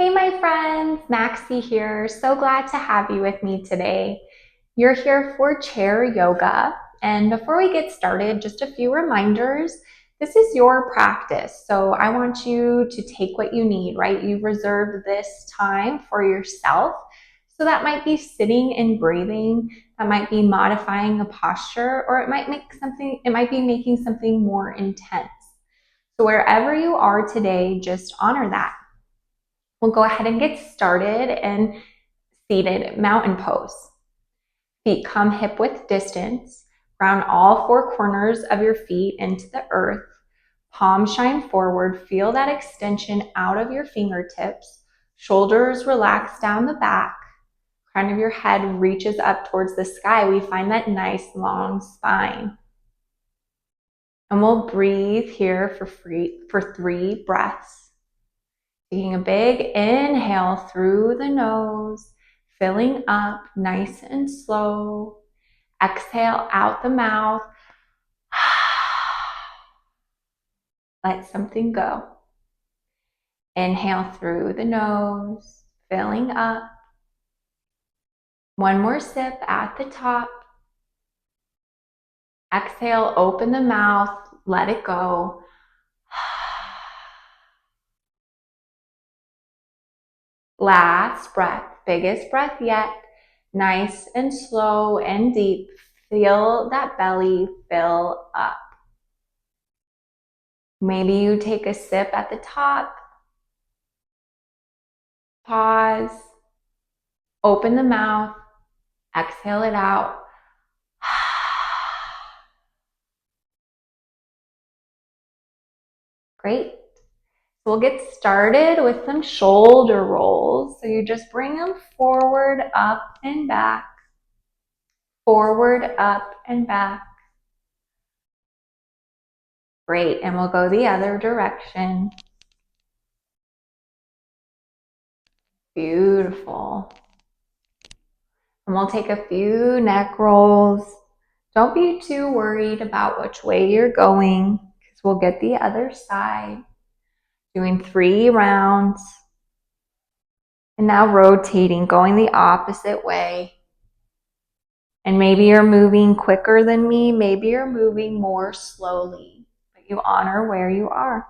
Hey, my friends, Maxie here. So glad to have you with me today. You're here for chair yoga. And before we get started, just a few reminders. This is your practice. So I want you to take what you need, right? You've reserved this time for yourself. So that might be sitting and breathing, that might be modifying a posture, or it might be making something more intense. So wherever you are today, just honor that. We'll go ahead and get started in seated mountain pose. Feet come hip width distance. Ground all four corners of your feet into the earth. Palms shine forward. Feel that extension out of your fingertips. Shoulders relax down the back. Crown of your head reaches up towards the sky. We find that nice long spine. And we'll breathe here for 3 breaths. Taking a big inhale through the nose, filling up nice and slow. Exhale out the mouth. Let something go. Inhale through the nose, filling up. One more sip at the top. Exhale, open the mouth, let it go. Last breath, biggest breath yet. Nice and slow and deep. Feel that belly fill up. Maybe you take a sip at the top. Pause. Open the mouth. Exhale it out. Great. We'll get started with some shoulder rolls. So you just bring them forward, up and back. Forward, up and back. Great. And we'll go the other direction. Beautiful. And we'll take a few neck rolls. Don't be too worried about which way you're going, because we'll get the other side. Doing 3 rounds. And now rotating, going the opposite way. And maybe you're moving quicker than me. Maybe you're moving more slowly, but you honor where you are.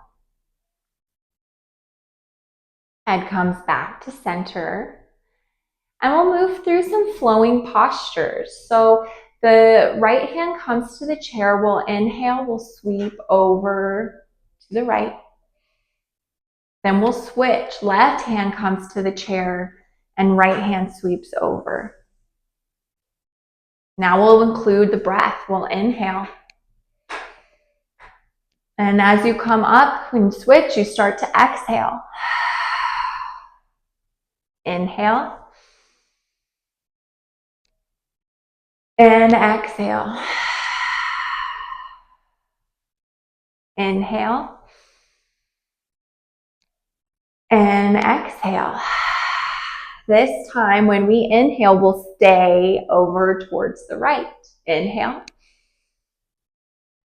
Head comes back to center. And we'll move through some flowing postures. So the right hand comes to the chair. We'll inhale, we'll sweep over to the right. Then we'll switch. Left hand comes to the chair and right hand sweeps over. Now we'll include the breath. We'll inhale. And as you come up and switch, you start to exhale. Inhale. And exhale. Inhale. And exhale. This time when we inhale, we'll stay over towards the right. Inhale.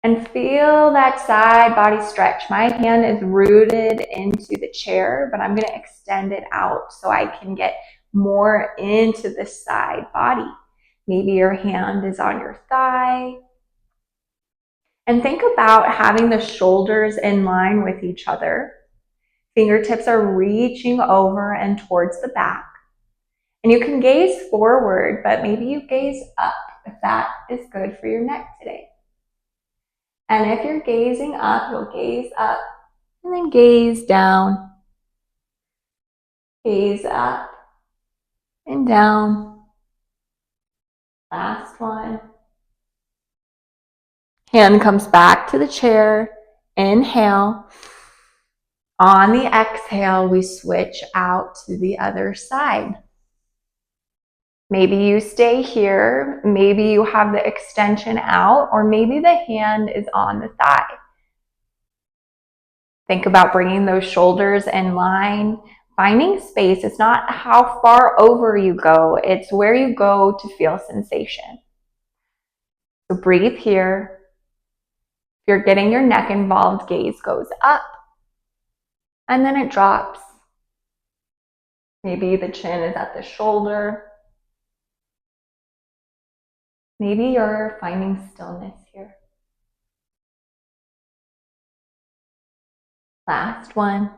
And feel that side body stretch. My hand is rooted into the chair, but I'm going to extend it out so I can get more into the side body. Maybe your hand is on your thigh. And think about having the shoulders in line with each other. Fingertips are reaching over and towards the back. And you can gaze forward, but maybe you gaze up if that is good for your neck today. And if you're gazing up, you'll gaze up and then gaze down. Gaze up and down. Last one. Hand comes back to the chair. Inhale. On the exhale, we switch out to the other side. Maybe you stay here, maybe you have the extension out, or maybe the hand is on the thigh. Think about bringing those shoulders in line, finding space. It's not how far over you go, it's where you go to feel sensation. So breathe here. If you're getting your neck involved, gaze goes up, and then it drops. Maybe the chin is at the shoulder. Maybe you're finding stillness here. Last one.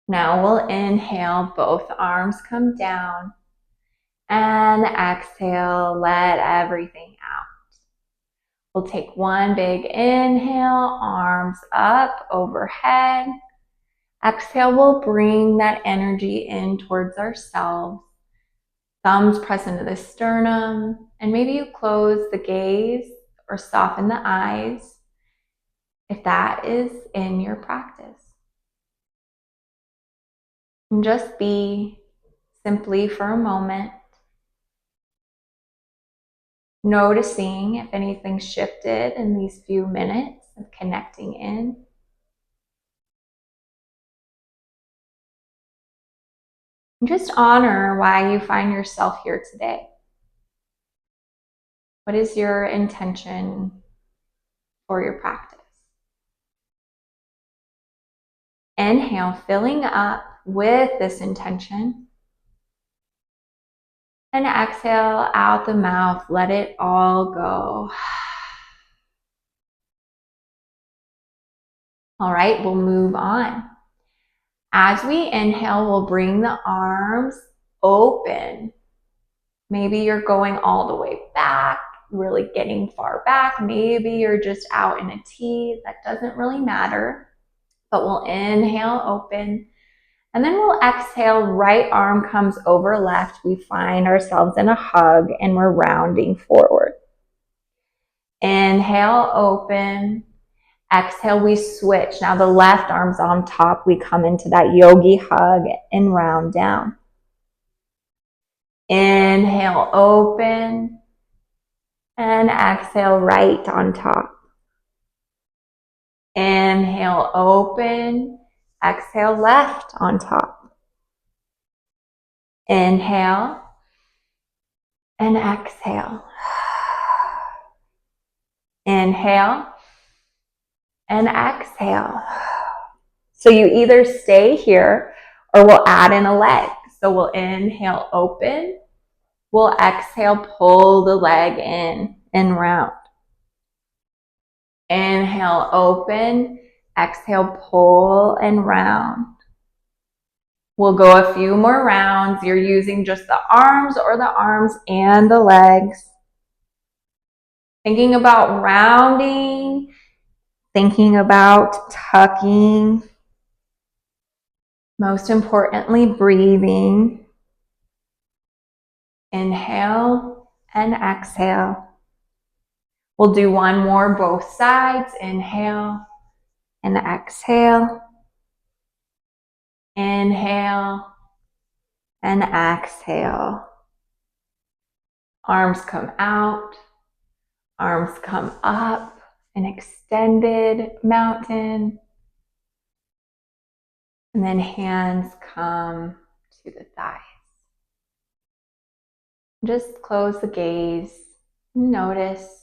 Now we'll inhale, both arms come down, and exhale, let everything out. We'll take one big inhale, arms up overhead. Exhale, we'll bring that energy in towards ourselves. Thumbs press into the sternum, and maybe you close the gaze or soften the eyes if that is in your practice. And just be simply for a moment, noticing if anything shifted in these few minutes of connecting in. And just honor why you find yourself here today. What is your intention for your practice? Inhale, filling up with this intention. And exhale out the mouth, let it all go. All right, we'll move on. As we inhale, we'll bring the arms open. Maybe you're going all the way back, really getting far back. Maybe you're just out in a T. That doesn't really matter. But we'll inhale, open. And then we'll exhale, right arm comes over left. We find ourselves in a hug and we're rounding forward. Inhale, open. Exhale, we switch. Now the left arm's on top. We come into that yogi hug and round down. Inhale, open. And exhale, right on top. Inhale, open. Exhale, left on top. Inhale and exhale. Inhale and exhale. So you either stay here or we'll add in a leg. So we'll inhale, open. We'll exhale, pull the leg in and round. Inhale, open. Exhale, pull and round. We'll go a few more rounds. You're using just the arms or the arms and the legs. Thinking about rounding, thinking about tucking. Most importantly, breathing. Inhale and exhale. We'll do one more, both sides. Inhale and exhale. Inhale and exhale. Arms come out, arms come up, an extended mountain. And then hands come to the thighs. Just close the gaze. Notice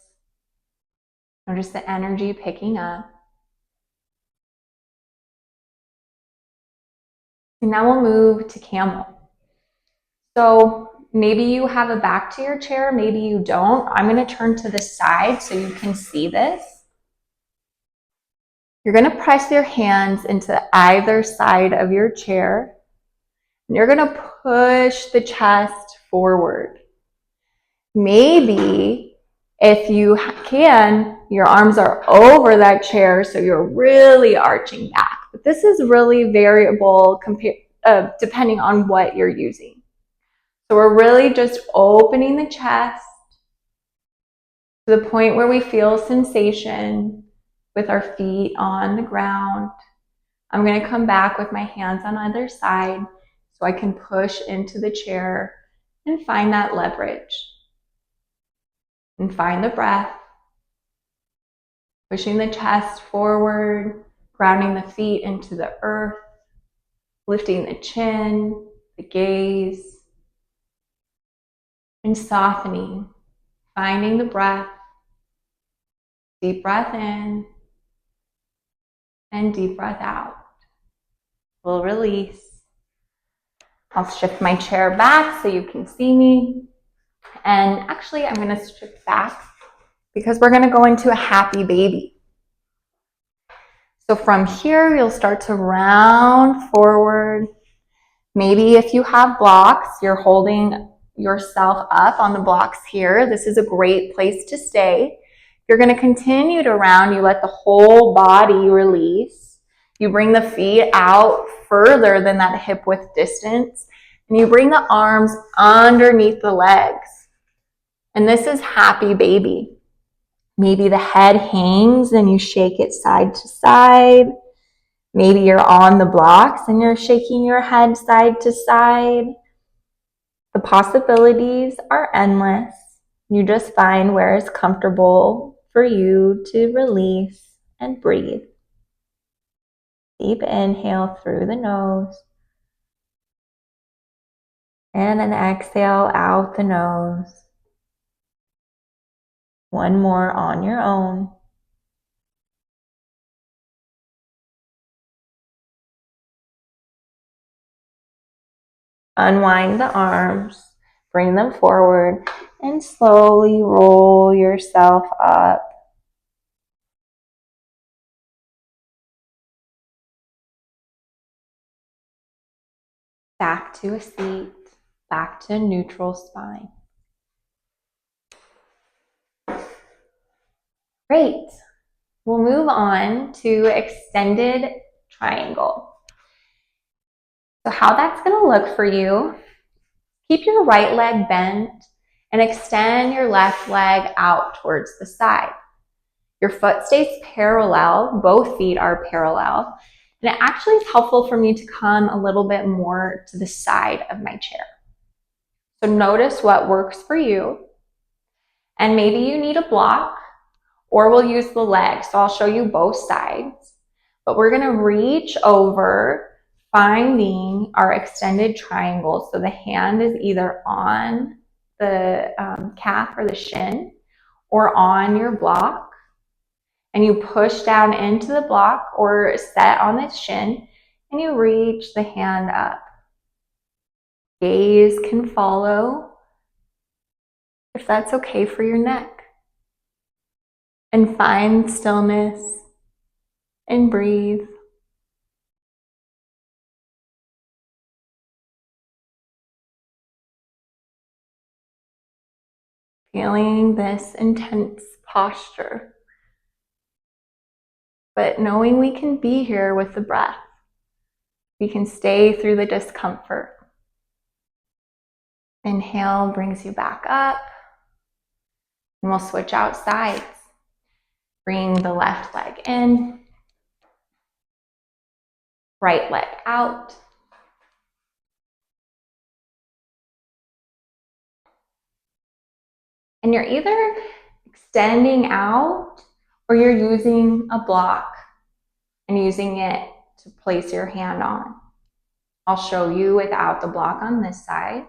the energy picking up. And now we'll move to camel. So maybe you have a back to your chair, maybe you don't. I'm going to turn to the side so you can see this. You're going to press your hands into either side of your chair. And you're going to push the chest forward. Maybe if you can, your arms are over that chair so you're really arching back. But this is really variable depending on what you're using. So we're really just opening the chest to the point where we feel sensation with our feet on the ground. I'm going to come back with my hands on either side so I can push into the chair and find that leverage. And find the breath. Pushing the chest forward, grounding the feet into the earth, lifting the chin, the gaze, and softening, finding the breath. Deep breath in and deep breath out. we'll release. I'll shift my chair back so you can see me. And actually, I'm going to shift back because we're going to go into a happy baby. So from here, you'll start to round forward. Maybe if you have blocks, you're holding yourself up on the blocks here. This is a great place to stay. You're going to continue to round. You let the whole body release. You bring the feet out further than that hip width distance. And you bring the arms underneath the legs. And this is happy baby. Maybe the head hangs and you shake it side to side. Maybe you're on the blocks and you're shaking your head side to side. The possibilities are endless. You just find where it's comfortable for you to release and breathe. Deep inhale through the nose. And then exhale out the nose. One more on your own. Unwind the arms, bring them forward, and slowly roll yourself up. Back to a seat, back to a neutral spine. Great. We'll move on to extended triangle. So how that's going to look for you, keep your right leg bent and extend your left leg out towards the side. Your foot stays parallel, both feet are parallel, and it actually is helpful for me to come a little bit more to the side of my chair. So notice what works for you, and maybe you need a block, or we'll use the leg. So I'll show you both sides, but we're going to reach over, finding our extended triangle. So the hand is either on the calf or the shin or on your block, and you push down into the block or set on the shin, and you reach the hand up. Gaze can follow if that's okay for your neck. And find stillness and breathe. Feeling this intense posture, but knowing we can be here with the breath. We can stay through the discomfort. Inhale brings you back up, and we'll switch out sides. Bring the left leg in, right leg out. And you're either extending out or you're using a block and using it to place your hand on. I'll show you without the block on this side.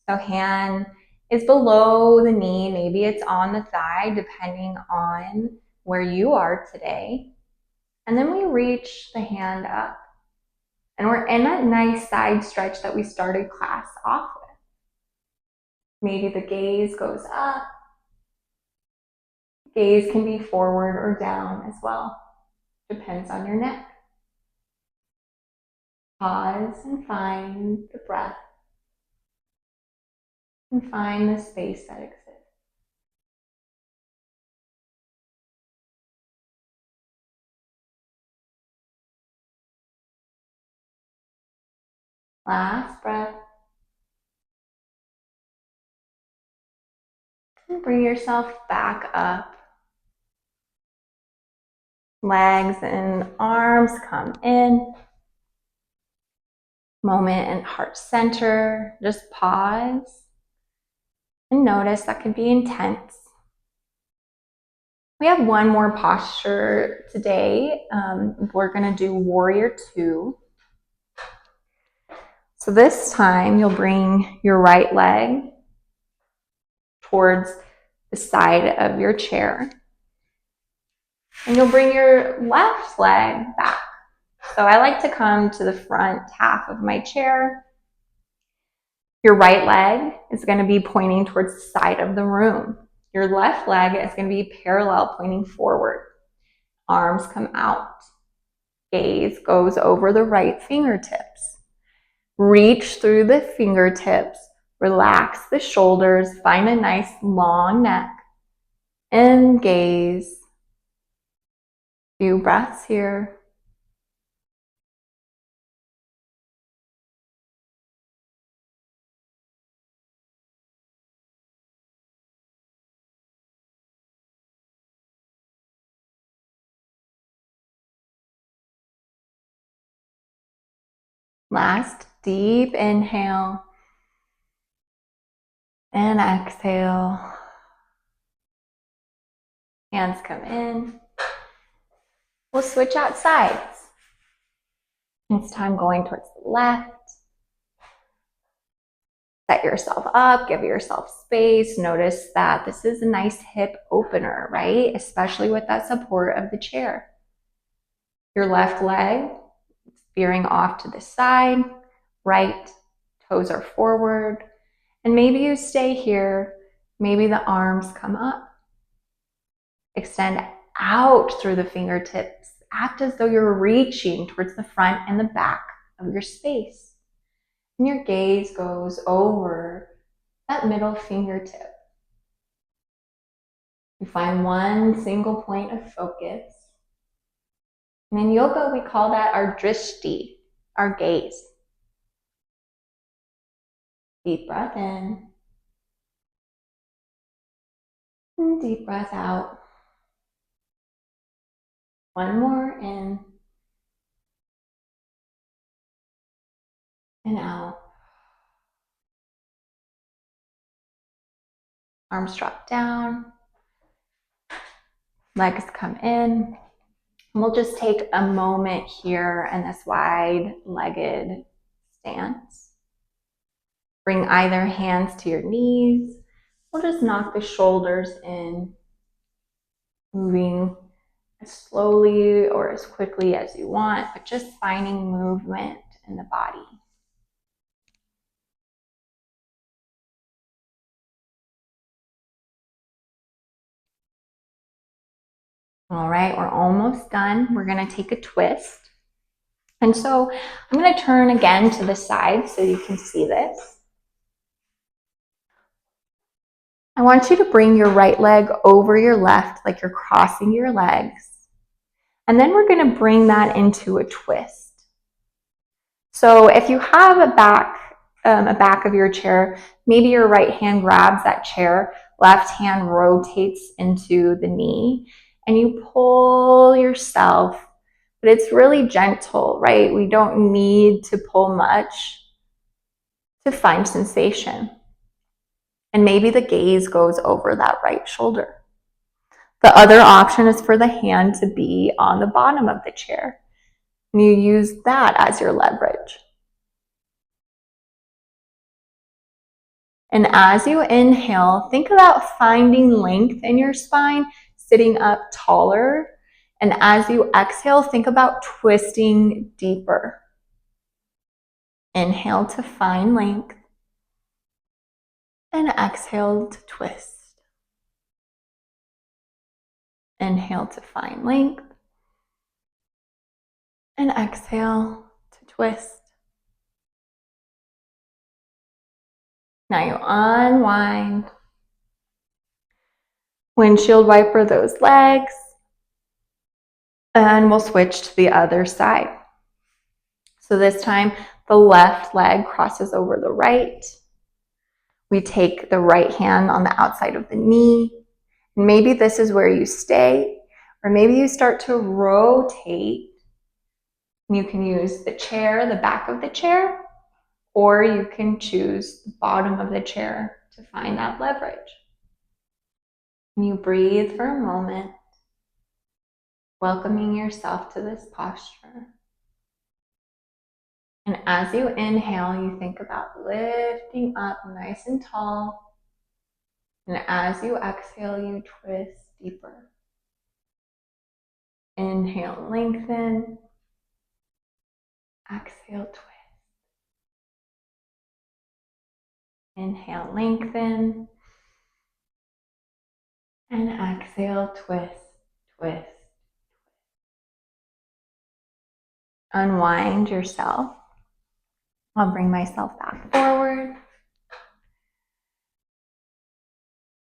So hand is below the knee, maybe it's on the thigh, depending on where you are today. And then we reach the hand up. And we're in that nice side stretch that we started class off with. Maybe the gaze goes up. Gaze can be forward or down as well. Depends on your neck. Pause and find the breath. And find the space that exists. Last breath. And bring yourself back up. Legs and arms come in. Moment in heart center. Just pause and notice that could be intense. We have one more posture today. We're going to do warrior two. So this time you'll bring your right leg towards the side of your chair. And you'll bring your left leg back. So So I like to come to the front half of my chair. Your right leg is going to be pointing towards the side of the room. Your left leg is going to be parallel, pointing forward. Arms come out. Gaze goes over the right fingertips. Reach through the fingertips. Relax the shoulders. Find a nice long neck. And gaze. Few breaths here. Last deep inhale and exhale. Hands come in. We'll switch out sides. This time going towards the left. Set yourself up, give yourself space. Notice that this is a nice hip opener, right? Especially with that support of the chair. Your left leg veering off to the side, right, toes are forward. And maybe you stay here. Maybe the arms come up. Extend out through the fingertips. Act as though you're reaching towards the front and the back of your space. And your gaze goes over that middle fingertip. You find one single point of focus. And in yoga, we call that our drishti, our gaze. Deep breath in. And deep breath out. One more in. And out. Arms drop down. Legs come in. And we'll just take a moment here in this wide-legged stance. Bring either hands to your knees. We'll just knock the shoulders in, moving as slowly or as quickly as you want, but just finding movement in the body. All right, we're almost done. We're going to take a twist. And so I'm going to turn again to the side so you can see this. I want you to bring your right leg over your left, like you're crossing your legs. And then we're going to bring that into a twist. So if you have a back of your chair, maybe your right hand grabs that chair, left hand rotates into the knee, and you pull yourself, but it's really gentle, right? We don't need to pull much to find sensation. And maybe the gaze goes over that right shoulder. The other option is for the hand to be on the bottom of the chair. And you use that as your leverage. And as you inhale, think about finding length in your spine, sitting up taller. And as you exhale, think about twisting deeper. Inhale to find length. And exhale to twist. Inhale to find length. And exhale to twist. Now you unwind. Windshield wiper those legs. And we'll switch to the other side. So this time, the left leg crosses over the right. We take the right hand on the outside of the knee. Maybe this is where you stay, or maybe you start to rotate. You can use the chair, the back of the chair, or you can choose the bottom of the chair to find that leverage. And you breathe for a moment, welcoming yourself to this posture. And as you inhale, you think about lifting up nice and tall. And as you exhale, you twist deeper. Inhale, lengthen. Exhale, twist. Inhale, lengthen. And exhale, twist, twist. Unwind yourself. I'll bring myself back forward.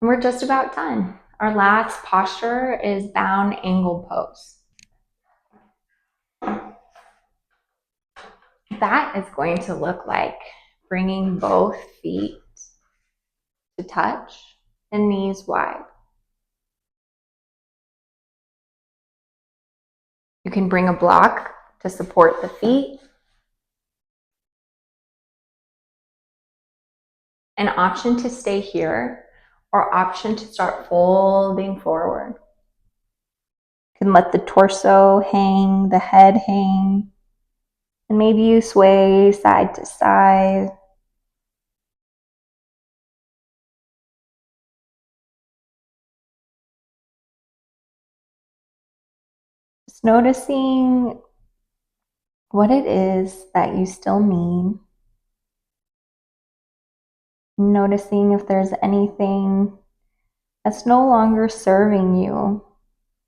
And we're just about done. Our last posture is bound angle pose. That is going to look like bringing both feet to touch and knees wide. You can bring a block to support the feet. An option to stay here or option to start folding forward. You can let the torso hang, the head hang, and maybe you sway side to side. Just noticing what it is that you still need. Noticing if there's anything that's no longer serving you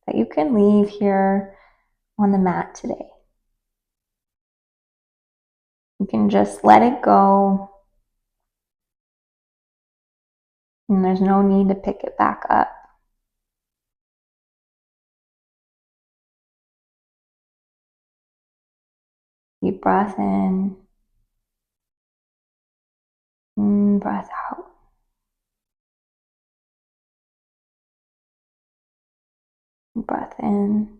that you can leave here on the mat today. You can just let it go, and there's no need to pick it back up. Deep breath in, and breath out. Breath in,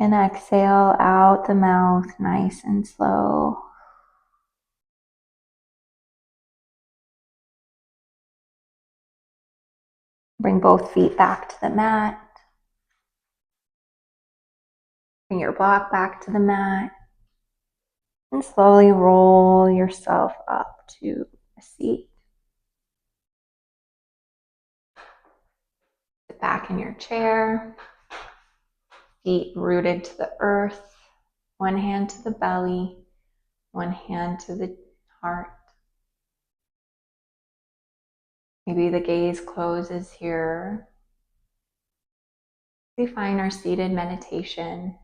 and exhale out the mouth, nice and slow. Bring both feet back to the mat. Bring your block back to the mat. And slowly roll yourself up to a seat. Sit back in your chair. Feet rooted to the earth. One hand to the belly. One hand to the heart. Maybe the gaze closes here. We find our seated meditation.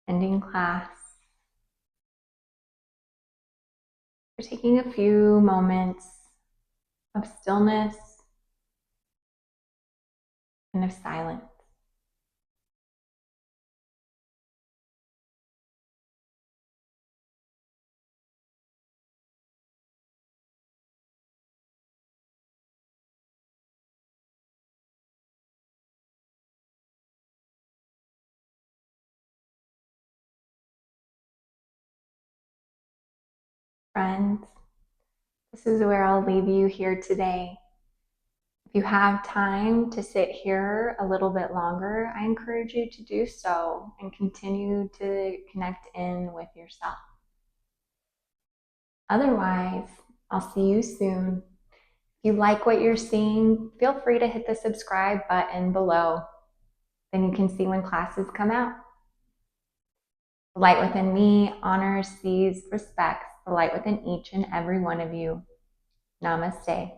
Ending class. We're taking a few moments of stillness and of silence. Friends, this is where I'll leave you here today. If you have time to sit here a little bit longer, I encourage you to do so and continue to connect in with yourself. Otherwise, I'll see you soon. If you like what you're seeing, feel free to hit the subscribe button below. Then you can see when classes come out. The light within me honors, sees, respects the light within each and every one of you. Namaste.